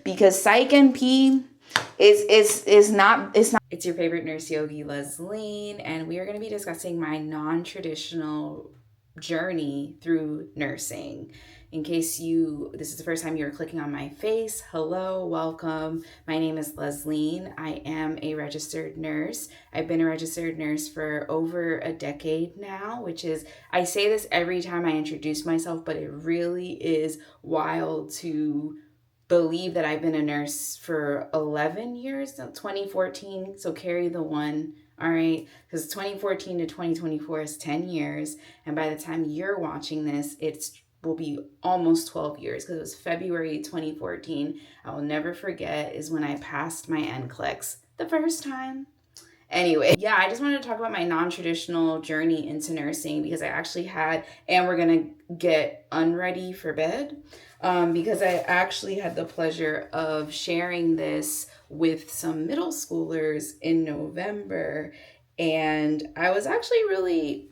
because Psych NP is not, it's not. It's your favorite nurse yogi, Leslie, and we are going to be discussing my non-traditional journey through nursing. In case this is the first time you're clicking on my face, hello, welcome. My name is Leslie. I am a registered nurse. I've been a registered nurse for over a decade now, which is, I say this every time I introduce myself, but it really is wild to believe that I've been a nurse for 11 years, 2014, so carry the one. All right, because 2014 to 2024 is 10 years. And by the time you're watching this, will be almost 12 years, because it was February 2014. I will never forget is when I passed my NCLEX the first time. Anyway, yeah, I just wanted to talk about my non-traditional journey into nursing, because I actually had, and we're going to get unready for bed, because I actually had the pleasure of sharing this with some middle schoolers in November. And I was actually really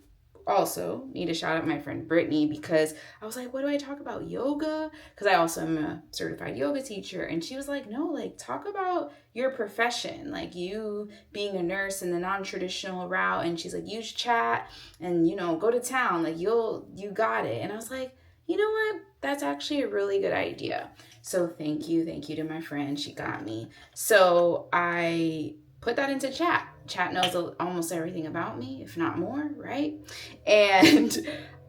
also need to shout out my friend Brittany, because I was like, what do I talk about? Yoga? Because I also am a certified yoga teacher. And she was like, no, like talk about your profession, like you being a nurse in the non-traditional route. And she's like, use chat and, go to town. Like you got it. And I was like, you know what? That's actually a really good idea. So thank you to my friend. She got me. So I put that into chat. Chat knows almost everything about me, if not more, right? And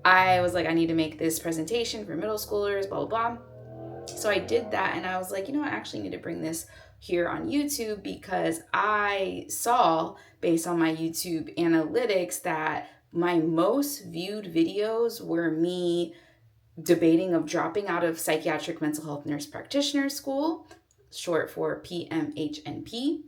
I was like, I need to make this presentation for middle schoolers, blah, blah, blah. So I did that, and I was like, I actually need to bring this here on YouTube, because I saw, based on my YouTube analytics, that my most viewed videos were me debating of dropping out of Psychiatric Mental Health Nurse Practitioner School, short for PMHNP,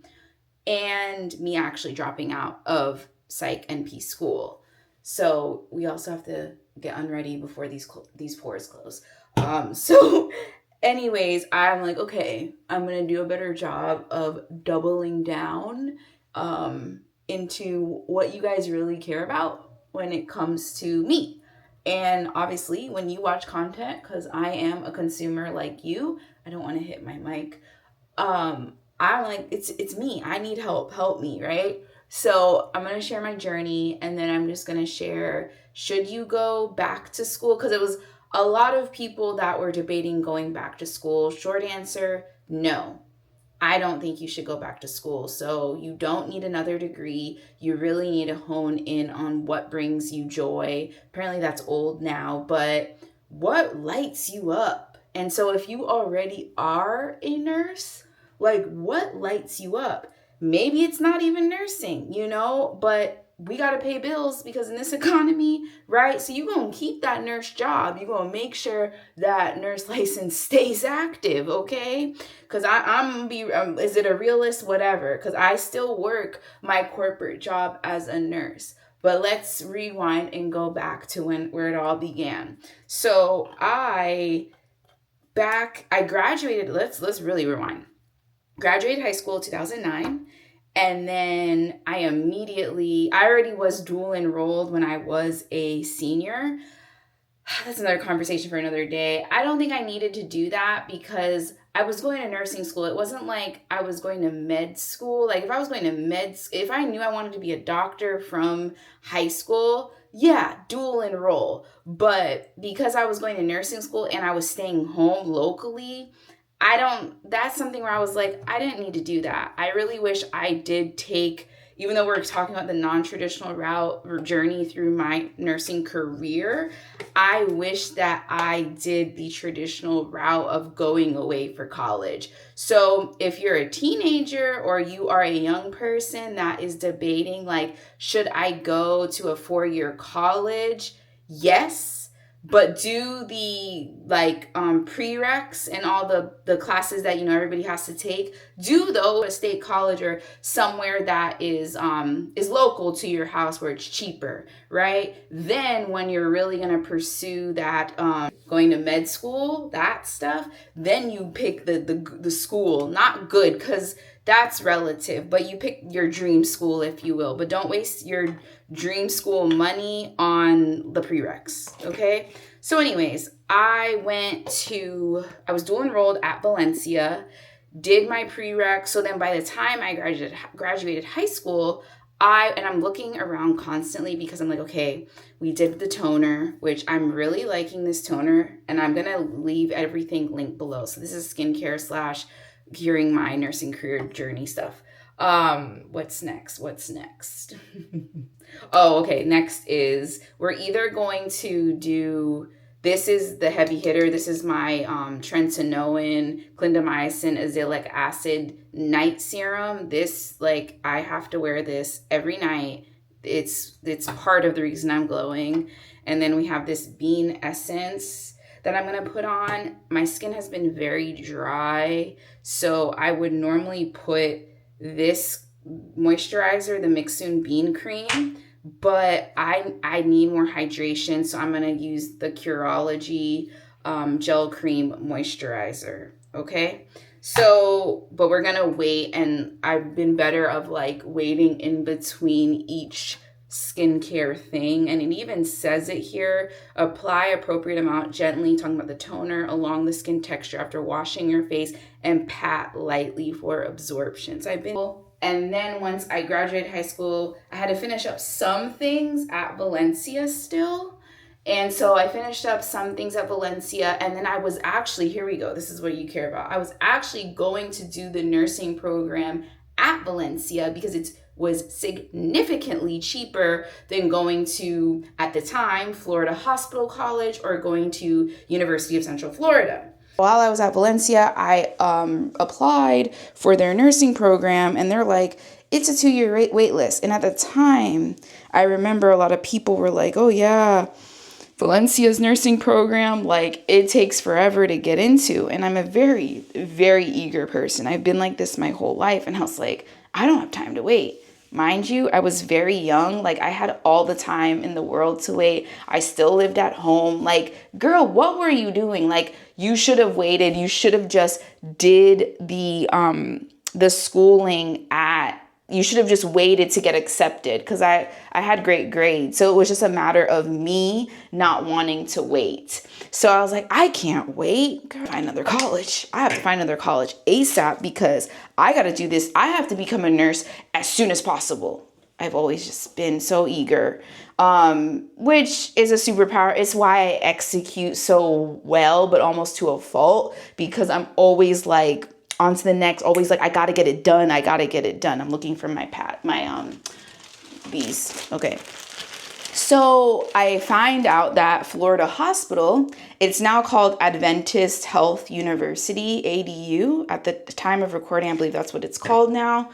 and me actually dropping out of Psych NP school. So we also have to get unready before these pores close. So anyways, I'm like, okay, I'm going to do a better job of doubling down into what you guys really care about when it comes to me. And obviously, when you watch content, because I am a consumer like you, I don't want to hit my mic. I'm like, it's me. I need help me, right? So I'm going to share my journey, and then I'm just going to share, should you go back to school? Because it was a lot of people that were debating going back to school. Short answer, no. I don't think you should go back to school. So you don't need another degree. You really need to hone in on what brings you joy. Apparently that's old now, but what lights you up? And so if you already are a nurse, like what lights you up? Maybe it's not even nursing, but we got to pay bills because in this economy, right? So you're going to keep that nurse job. You're going to make sure that nurse license stays active, okay? Because I'm going to be, is it a realist? Whatever. Because I still work my corporate job as a nurse. But let's rewind and go back to where it all began. So I graduated, let's really rewind. Graduated high school 2009. And then I already was dual enrolled when I was a senior. That's another conversation for another day. I don't think I needed to do that because I was going to nursing school. It wasn't like I was going to med school. Like if I was going to if I knew I wanted to be a doctor from high school, yeah, dual enroll. But because I was going to nursing school and I was staying home locally, that's something where I was like, I didn't need to do that. I really wish I did take, even though we're talking about the non-traditional route or journey through my nursing career, I wish that I did the traditional route of going away for college. So if you're a teenager or you are a young person that is debating, like, should I go to a 4-year college? Yes. But do the prereqs and all the classes that everybody has to take. Do though a state college or somewhere that is local to your house where it's cheaper, right? Then when you're really gonna pursue that going to med school, that stuff, then you pick the school. Not good because that's relative, but you pick your dream school, if you will. But don't waste your dream school money on the prereqs, okay? So anyways, I was dual enrolled at Valencia. did my prereq. So then by the time I graduated high school, I'm looking around constantly because I'm like, okay, we did the toner, which I'm really liking this toner, and I'm going to leave everything linked below. So this is skincare / gearing my nursing career journey stuff. What's next? Oh, okay. Next is we're either going to do, this is the heavy hitter. This is my tretinoin, clindamycin, azelaic acid night serum. This, like, I have to wear this every night. It's part of the reason I'm glowing. And then we have this bean essence that I'm going to put on. My skin has been very dry, so I would normally put this moisturizer, the Mixun Bean Cream, but I need more hydration, so I'm going to use the Curology Gel Cream Moisturizer, okay? So, but we're going to wait, and I've been better of like waiting in between each skincare thing, and it even says it here, apply appropriate amount gently, talking about the toner along the skin texture after washing your face, and pat lightly for absorption. So I've been, and then once I graduated high school, I had to finish up some things at Valencia still. And so I finished up some things at Valencia, and then I was actually, here we go, this is what you care about. I was actually going to do the nursing program at Valencia because it was significantly cheaper than going to, at the time, Florida Hospital College or going to University of Central Florida. While I was at Valencia, I applied for their nursing program, and they're like, it's a 2-year wait list. And at the time, I remember a lot of people were like, oh yeah, Valencia's nursing program, like, it takes forever to get into. And I'm a very, very eager person. I've been like this my whole life. And I was like, I don't have time to wait. Mind you, I was very young. Like, I had all the time in the world to wait. I still lived at home. Like, girl, what were you doing? Like, you should have waited. You should have just did the schooling at, you should have just waited to get accepted, because I had great grades. So it was just a matter of me not wanting to wait. So I was like, I can't wait. Find another college. I have to find another college ASAP because I got to do this. I have to become a nurse as soon as possible. I've always just been so eager, which is a superpower. It's why I execute so well, but almost to a fault, because I'm always like, on to the next, always like, I gotta get it done. I'm looking for these. Okay. So I find out that Florida Hospital, it's now called Adventist Health University, ADU. At the time of recording, I believe that's what it's called now.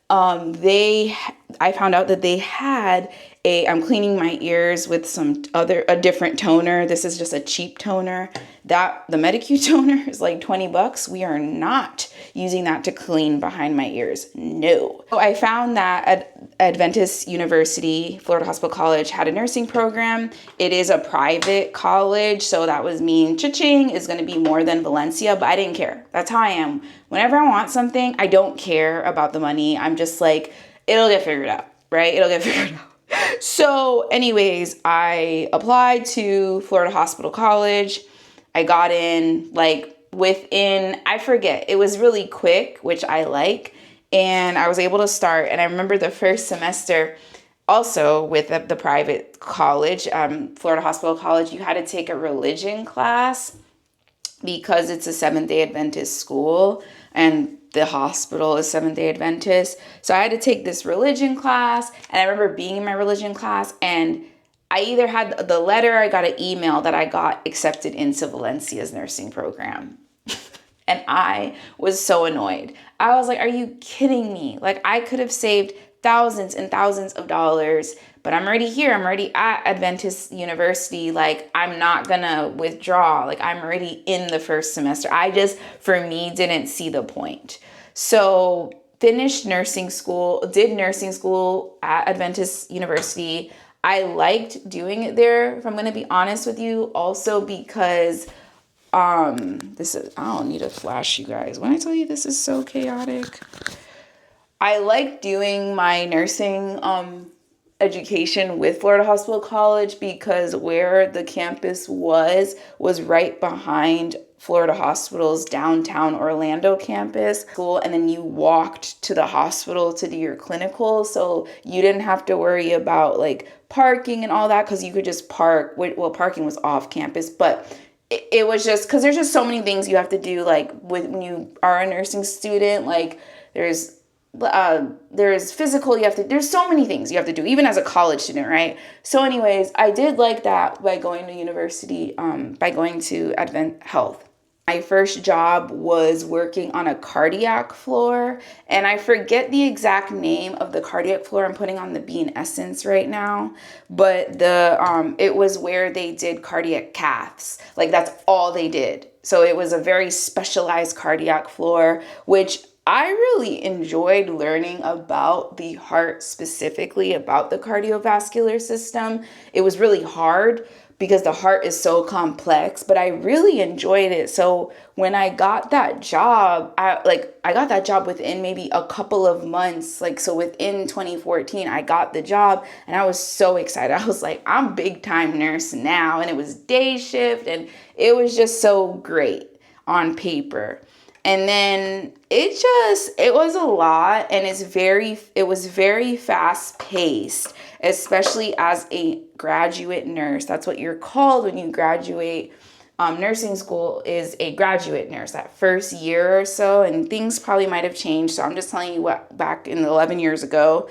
I found out that they had I'm cleaning my ears with a different toner. This is just a cheap toner. The Medicue toner is like $20. We are not using that to clean behind my ears. No. So I found that Adventist University, Florida Hospital College, had a nursing program. It is a private college, so that was mean cha-ching is going to be more than Valencia, but I didn't care. That's how I am. Whenever I want something, I don't care about the money. I'm just like, it'll get figured out, right? It'll get figured out. So anyways, I applied to Florida Hospital College. I got in like within, I forget, it was really quick, which I like. And I was able to start. And I remember the first semester also with the private college, Florida Hospital College, you had to take a religion class because it's a Seventh-day Adventist school and the hospital is Seventh-day Adventist. So I had to take this religion class, and I remember being in my religion class, and I either had the letter, I got an email that I got accepted into Valencia's nursing program. And I was so annoyed. I was like, are you kidding me? Like, I could have saved thousands and thousands of dollars, but I'm already here. I'm already at Adventist University. Like, I'm not gonna withdraw. Like, I'm already in the first semester. I just, for me, didn't see the point. So finished nursing school, did nursing school at Adventist University. I liked doing it there, if I'm gonna be honest with you, also because I don't need a flash, you guys. When I tell you this is so chaotic, I like doing my nursing education with Florida Hospital College because where the campus was right behind Florida Hospital's downtown Orlando campus school, and then you walked to the hospital to do your clinical, so you didn't have to worry about like parking and all that because you could just park. Well, parking was off campus, but it was just because there's just so many things you have to do, like when you are a nursing student, like there's physical, there's so many things you have to do, even as a college student, right? So anyways, I did like that by going to university, by going to Advent Health. My first job was working on a cardiac floor, and I forget the exact name of the cardiac floor. I'm putting on the Bean Essence right now, but it was where they did cardiac caths. Like that's all they did. So it was a very specialized cardiac floor, which I really enjoyed learning about the heart, specifically about the cardiovascular system. It was really hard because the heart is so complex, but I really enjoyed it. So when I got that job, I got that job within maybe a couple of months. Like, so within 2014, I got the job and I was so excited. I was like, I'm big time nurse now. And it was day shift and it was just so great on paper. And then it was a lot, and it was very fast paced, especially as a graduate nurse. That's what you're called when you graduate. Nursing school is a graduate nurse that first year or so, and things probably might have changed. So I'm just telling you what back in 11 years ago.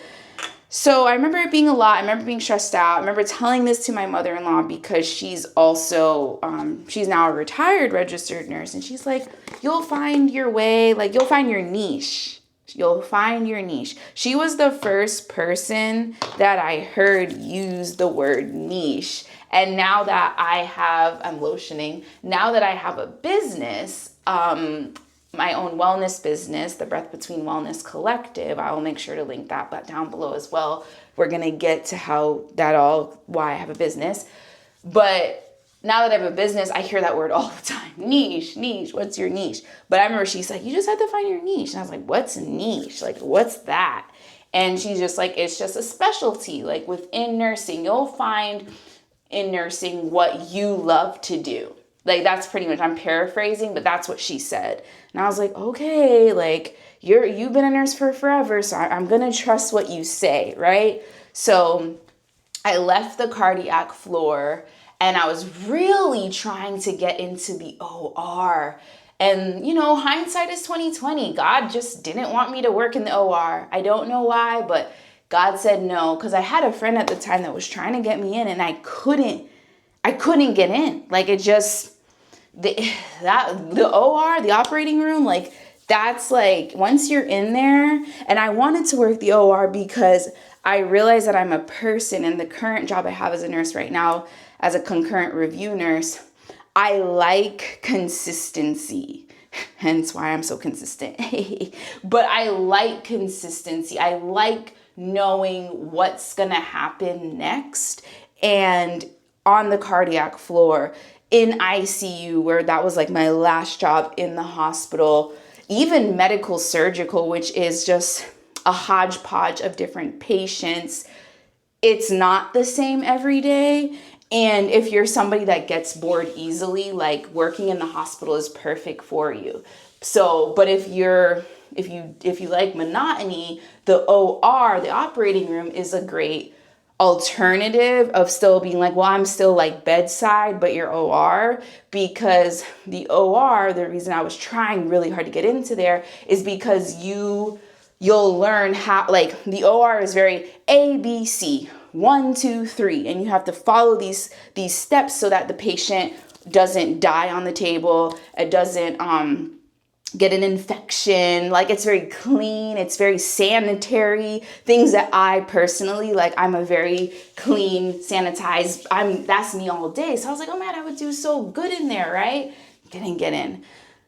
So I remember it being a lot. I remember being stressed out. I remember telling this to my mother-in-law because she's also, she's now a retired registered nurse. And she's like, you'll find your way, like you'll find your niche. You'll find your niche. She was the first person that I heard use the word niche. And now that I'm lotioning, now that I have a business, my own wellness business, the Breath Between Wellness Collective. I will make sure to link that down below as well. We're going to get to why I have a business. But now that I have a business, I hear that word all the time. Niche, what's your niche? But I remember she's like, you just have to find your niche. And I was like, what's niche? Like, what's that? And she's just like, it's just a specialty. Like within nursing, you'll find in nursing what you love to do. Like that's pretty much, I'm paraphrasing, but that's what she said. And I was like, okay, like you've been a nurse for forever, so I'm going to trust what you say, right? So I left the cardiac floor and I was really trying to get into the OR. And, hindsight is 2020. God just didn't want me to work in the OR. I don't know why, but God said no, because I had a friend at the time that was trying to get me in and I couldn't get in. Like it just, the OR, the operating room, like that's like once you're in there. And I wanted to work the OR because I realized that I'm a person, and the current job I have as a nurse right now, as a concurrent review nurse, I like consistency. Hence why I'm so consistent. But I like consistency. I like knowing what's going to happen next. And on the cardiac floor, in ICU, where that was like my last job in the hospital, even medical surgical, which is just a hodgepodge of different patients. It's not the same every day. And if you're somebody that gets bored easily, like working in the hospital is perfect for you. So, but if you like monotony, the OR, the operating room, is a great alternative of still being like, well, I'm still like bedside, but you're OR, because the OR, the reason I was trying really hard to get into there is because you'll learn how, like the OR is very ABC, 1, 2, 3, and you have to follow these steps so that the patient doesn't die on the table, it doesn't get an infection. Like it's very clean, it's very sanitary, things that I personally like. I'm a very clean, sanitized, that's me all day. So I was like, oh man, I would do so good in there, right? Didn't get in.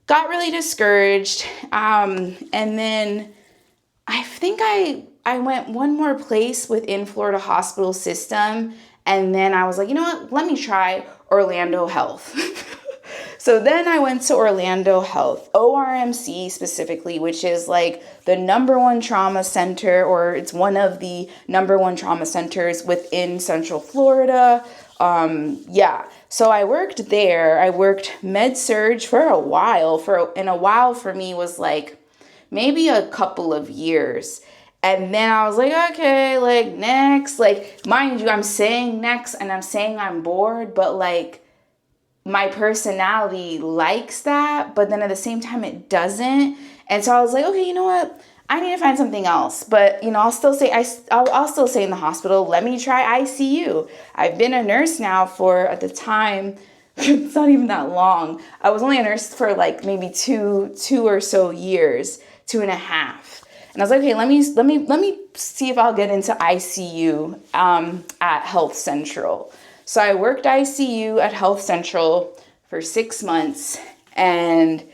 Got really discouraged. And then I think I went one more place within Florida hospital system. And then I was like, you know what? Let me try Orlando Health. So then I went to Orlando Health, ORMC specifically, which is like the number one trauma center, or it's one of the number one trauma centers within Central Florida. So I worked there. I worked med surg for a while. And a while for me was like maybe a couple of years. And then I was like, okay, like next, like mind you, I'm saying next and I'm saying I'm bored, but like my personality likes that, but then at the same time it doesn't. And so I was like, okay, you know what? I need to find something else. But, I'll still say, I'll still say in the hospital, let me try ICU. I've been a nurse now for, at the time, it's not even that long. I was only a nurse for like maybe two or so years, 2.5. And I was like, okay, let me see if I'll get into ICU at Health Central. So I worked ICU at Health Central for 6 months, and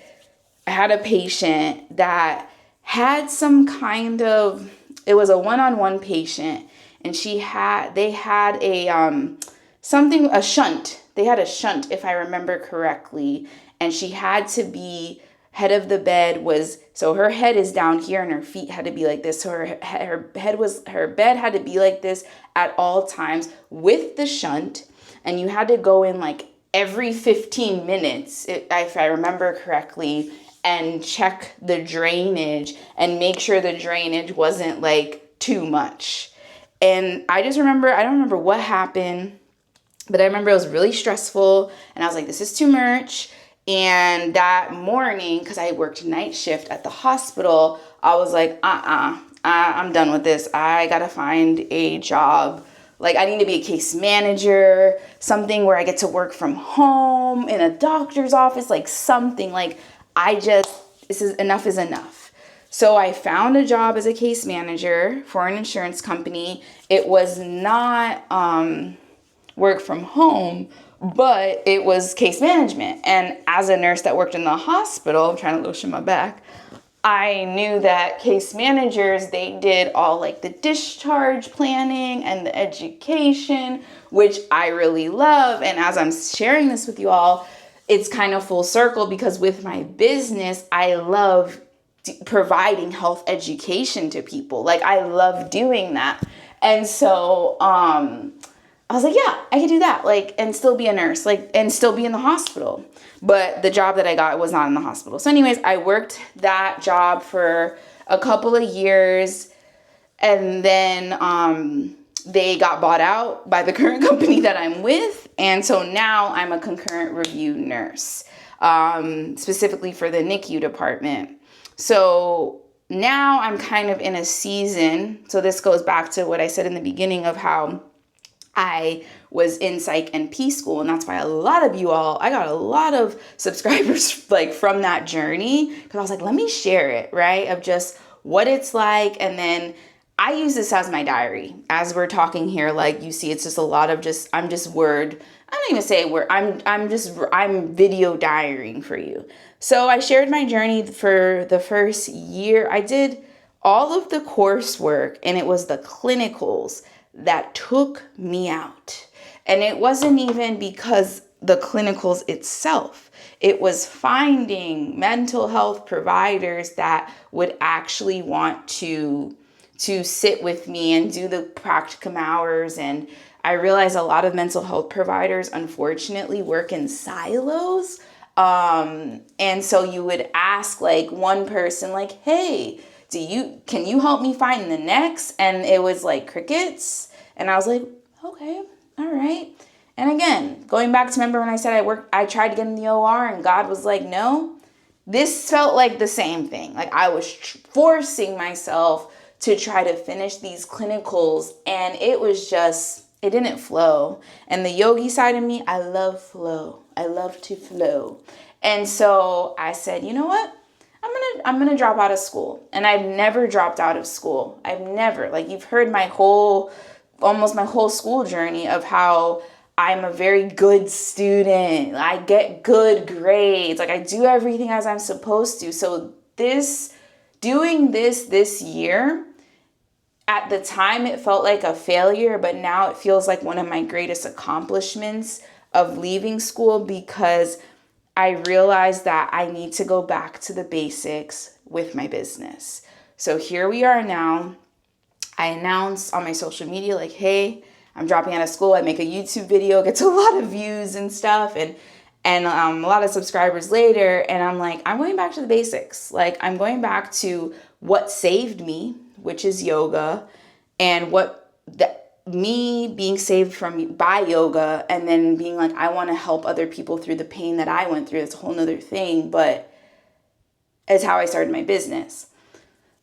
I had a patient that had some kind of, it was a one-on-one patient, and they had a shunt. They had a shunt, if I remember correctly, and she had to be head of the bed so her head is down here and her feet had to be like this. So her bed had to be like this at all times with the shunt. And you had to go in like every 15 minutes, if I remember correctly, and check the drainage and make sure the drainage wasn't like too much. And I don't remember what happened, but I remember it was really stressful and I was like, this is too much. And that morning, because I worked night shift at the hospital, I was like, I'm done with this. I gotta find a job. Like, I need to be a case manager, something where I get to work from home, in a doctor's office, like something. Like, enough is enough. So I found a job as a case manager for an insurance company. It was not work from home, but it was case management. And as a nurse that worked in the hospital, I'm trying to lotion my back, I knew that case managers, they did all like the discharge planning and the education, which I really love. And as I'm sharing this with you all, it's kind of full circle because with my business, I love providing health education to people. Like, I love doing that. And so, I was like, yeah, I could do that, like, and still be a nurse, like, and still be in the hospital. But the job that I got was not in the hospital. So anyways, I worked that job for a couple of years, and then they got bought out by the current company that I'm with. And so now I'm a concurrent review nurse, specifically for the NICU department. So now I'm kind of in a season. So this goes back to what I said in the beginning of how I was in Psych-NP school, and that's why I got a lot of subscribers like from that journey, because I was like, let me share it, right, of just what it's like. And then I use this as my diary. As we're talking here, like you see, it's just a lot of I don't even say word, I'm video diarying for you. So I shared my journey for the first year. I did all of the coursework, and it was the clinicals that took me out. And it wasn't even because the clinicals itself. It was finding mental health providers that would actually want to sit with me and do the practicum hours. And I realized a lot of mental health providers, unfortunately, work in silos. And so you would ask like one person, like, hey, can you help me find the next? And it was like crickets. And I was like, okay, all right. And again, going back to remember when I said I tried to get in the OR and God was like, no, this felt like the same thing. Like I was forcing myself to try to finish these clinicals, and it didn't flow. And the yogi side of me, I love flow. I love to flow. And so I said, you know what? I'm gonna drop out of school. And I've never dropped out of school. I've never, like, you've heard almost my whole school journey of how I'm a very good student. I get good grades. Like I do everything as I'm supposed to. So doing this year, at the time it felt like a failure, but now it feels like one of my greatest accomplishments of leaving school, because I realized that I need to go back to the basics with my business. So here we are now. I announced on my social media, like, hey, I'm dropping out of school. I make a YouTube video, gets a lot of views and stuff, and a lot of subscribers later. And I'm like, I'm going back to the basics. Like, I'm going back to what saved me, which is yoga, and me being saved from by yoga, and then being like, I want to help other people through the pain that I went through. It's a whole nother thing, but it's how I started my business.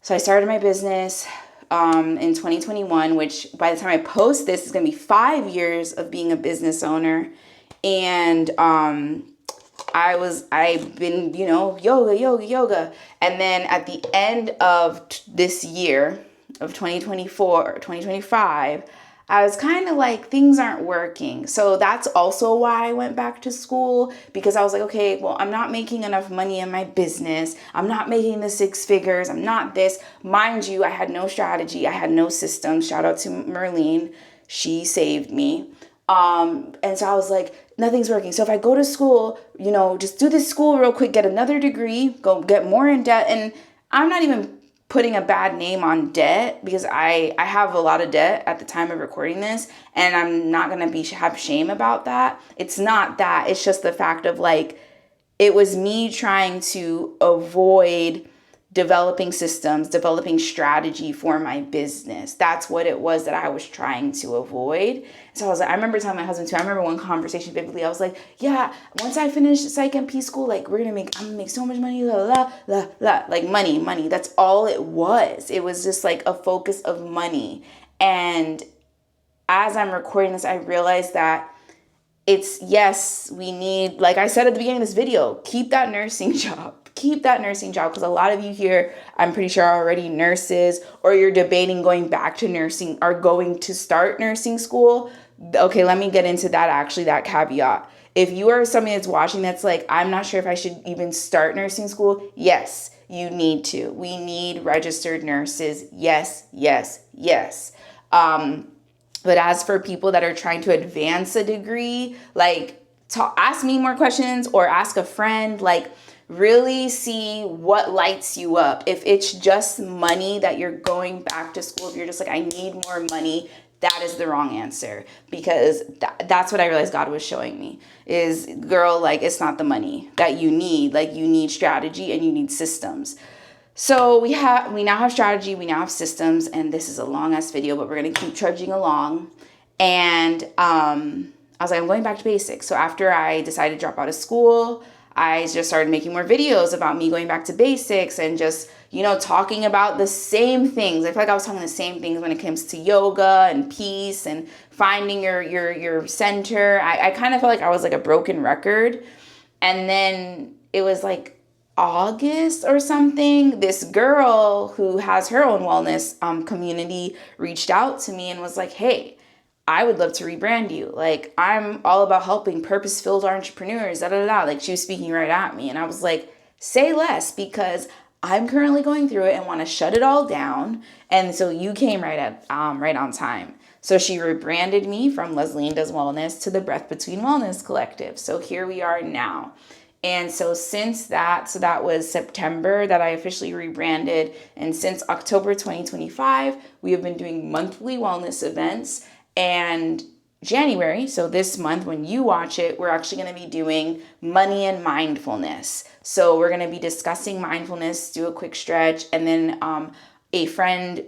So I started my business in 2021, which by the time I post this is going to be 5 years of being a business owner. And I've been, yoga. And then at the end of this year of 2025, I was kind of like, things aren't working. So that's also why I went back to school, because I was like, okay, well, I'm not making enough money in my business. I'm not making the 6 figures. I'm not this. Mind you, I had no strategy. I had no system. Shout out to Merlene. She saved me. And so I was like, nothing's working. So if I go to school, just do this school real quick, get another degree, go get more in debt. And I'm not even putting a bad name on debt, because I have a lot of debt at the time of recording this, and I'm not going to have shame about that. It's not that. It's just the fact of like, it was me trying to avoid developing systems, developing strategy for my business. That's what it was that I was trying to avoid. So I was like, I remember telling my husband too, I remember one conversation vividly, I was like, yeah, once I finish Psych-NP school, like I'm gonna make so much money, like money. That's all it was. It was just like a focus of money. And as I'm recording this, I realized that yes, we need, like I said at the beginning of this video, keep that nursing job. Keep that nursing job, because a lot of you here, I'm pretty sure, are already nurses, or you're debating going back to nursing, or going to start nursing school. Okay, let me get into that, actually, that caveat. If you are somebody that's watching that's like, I'm not sure if I should even start nursing school, yes, you need to. We need registered nurses. Yes. But as for people that are trying to advance a degree, like, ask me more questions or ask a friend, like, really see what lights you up. If it's just money that you're going back to school, if you're just like, I need more money, that is the wrong answer, because that's what I realized God was showing me is, girl, like, it's not the money that you need. Like, you need strategy and you need systems. So we now have strategy, we now have systems, and this is a long ass video, but we're going to keep trudging along. And I was like, I'm going back to basics. So after I decided to drop out of school, I just started making more videos about me going back to basics and just, talking about the same things. I feel like I was talking the same things when it comes to yoga and peace and finding your center. I kind of felt like I was like a broken record. And then it was like August or something, this girl who has her own wellness community reached out to me and was like, hey, I would love to rebrand you. Like, I'm all about helping purpose-filled entrepreneurs, Like, she was speaking right at me. And I was like, say less, because I'm currently going through it and want to shut it all down. And so you came right on time. So she rebranded me from Leslie Does Wellness to the Breath Between Wellness Collective. So here we are now. And so since that was September that I officially rebranded. And since October 2025, we have been doing monthly wellness events. And January, so this month when you watch it, we're actually going to be doing money and mindfulness. So we're going to be discussing mindfulness, do a quick stretch, and then a friend,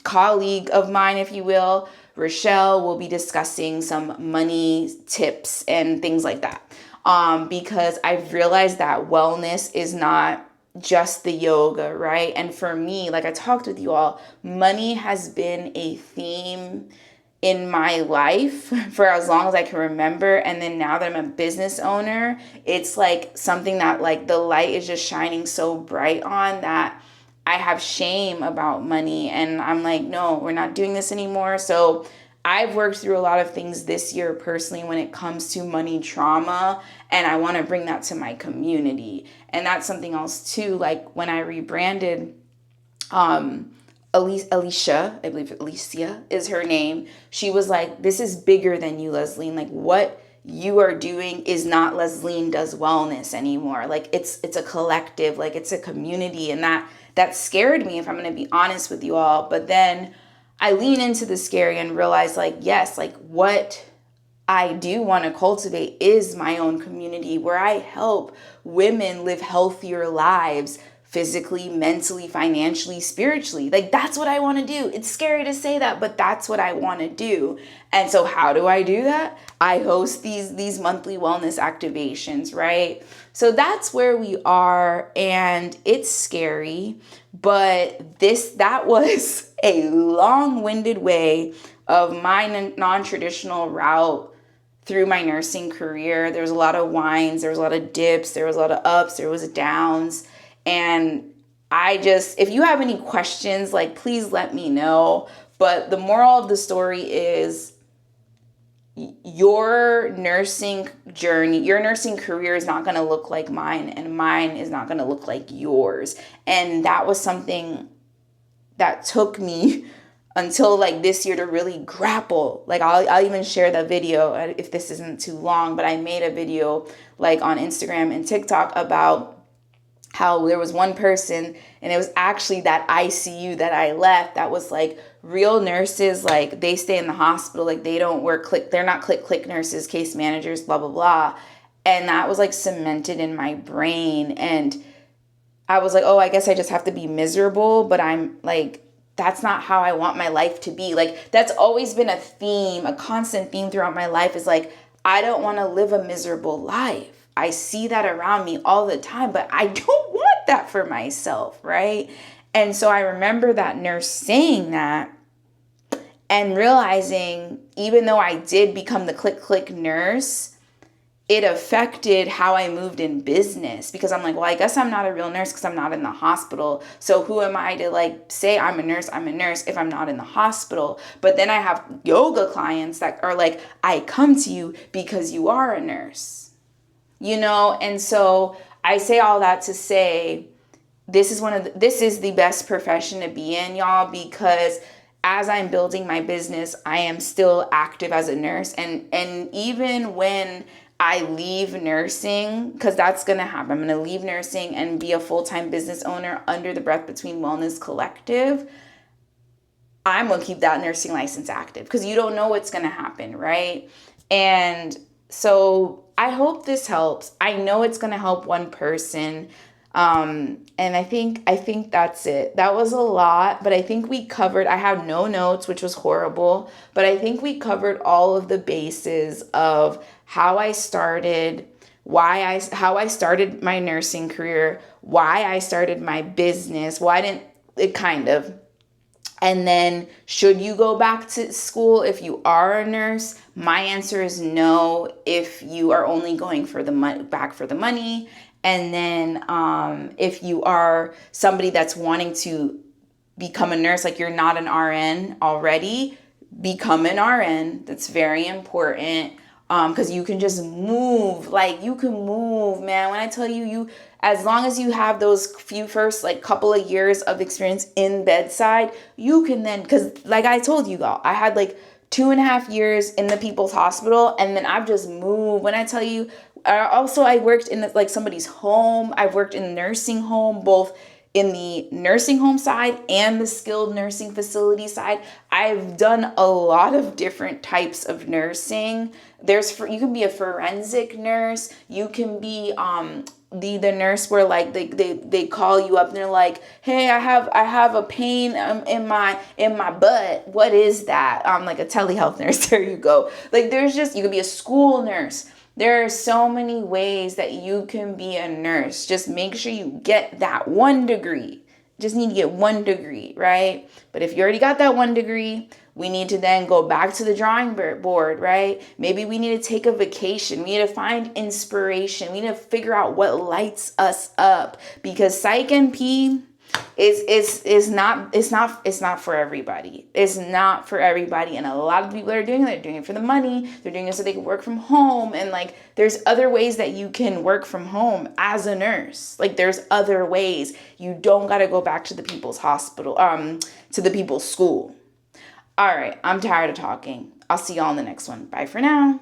colleague of mine, if you will, Rochelle, will be discussing some money tips and things like that. Because I've realized that wellness is not just the yoga, right? And for me, like I talked with you all, money has been a theme in my life for as long as I can remember. And then now that I'm a business owner, it's like something that like the light is just shining so bright on that I have shame about money. And I'm like, no, we're not doing this anymore. So I've worked through a lot of things this year personally when it comes to money trauma, and I want to bring that to my community. And that's something else too. Like when I rebranded, Alicia, I believe Alicia is her name. She was like, this is bigger than you, Leslie. Like, what you are doing is not Leslie Does Wellness anymore. Like it's a collective, like it's a community, and that scared me, if I'm going to be honest with you all. But then I lean into the scary and realize, like, yes, like what I do want to cultivate is my own community where I help women live healthier lives, physically, mentally, financially, spiritually. Like that's what I want to do. It's scary to say that, but that's what I want to do. And so how do I do that? I host these monthly wellness activations, right? So that's where we are, and it's scary, but that was a long-winded way of my non-traditional route through my nursing career. There was a lot of wines, there was a lot of dips, there was a lot of ups, there was downs. And if you have any questions, like, please let me know. But the moral of the story is your nursing journey, your nursing career is not going to look like mine, and mine is not going to look like yours. And that was something that took me until like this year to really grapple. Like I'll even share the video if this isn't too long, but I made a video like on Instagram and TikTok about how there was one person, and it was actually that ICU that I left, that was like real nurses, like they stay in the hospital, like they don't work they're not click nurses, case managers, blah blah blah. And that was like cemented in my brain, and I was like, oh, I guess I just have to be miserable. But I'm like, that's not how I want my life to be. Like that's always been a theme, a constant theme throughout my life, is like, I don't want to live a miserable life. I see that around me all the time, but I don't want that for myself, right? And so I remember that nurse saying that and realizing, even though I did become the click nurse, it affected how I moved in business, because I'm like, well, I guess I'm not a real nurse because I'm not in the hospital. So who am I to like say I'm a nurse if I'm not in the hospital? But then I have yoga clients that are like, I come to you because you are a nurse. And so I say all that to say, this is the best profession to be in, y'all, because as I'm building my business, I am still active as a nurse. And even when I leave nursing, because that's going to happen, I'm going to leave nursing and be a full-time business owner under the Breath Between Wellness Collective, I'm going to keep that nursing license active, because you don't know what's going to happen, right? And so I hope this helps. I know it's going to help one person. And I think that's it. That was a lot, but I think we covered, I had no notes, which was horrible, but I think we covered all of the bases of how I started, how I started my nursing career, why I started my business, and then, should you go back to school if you are a nurse? My answer is no, if you are only going for the back for the money. And then if you are somebody that's wanting to become a nurse, like you're not an RN already, become an RN. That's very important. Because you can just move, man. When I tell you, as long as you have those first couple of years of experience in bedside, you can then, because like I told you all, I had 2.5 years in the people's hospital, and then I've just moved. When I tell you, I worked in somebody's home. I've worked in a nursing home, both in the nursing home side and the skilled nursing facility side. I've done a lot of different types of nursing. You can be a forensic nurse. You can be the nurse where they call you up and they're like, hey, I have a pain in my butt. What is that? Like a telehealth nurse. There you go. You could be a school nurse. There are so many ways that you can be a nurse. Just make sure you get that 1 degree. Just need to get 1 degree, right? But if you already got that 1 degree, we need to then go back to the drawing board, right? Maybe we need to take a vacation. We need to find inspiration. We need to figure out what lights us up, because Psych NP is not for everybody. It's not for everybody. And a lot of people that are doing it, they're doing it for the money. They're doing it so they can work from home. And there's other ways that you can work from home as a nurse. There's other ways. You don't got to go back to the people's hospital, to the people's school. All right, I'm tired of talking. I'll see y'all in the next one. Bye for now.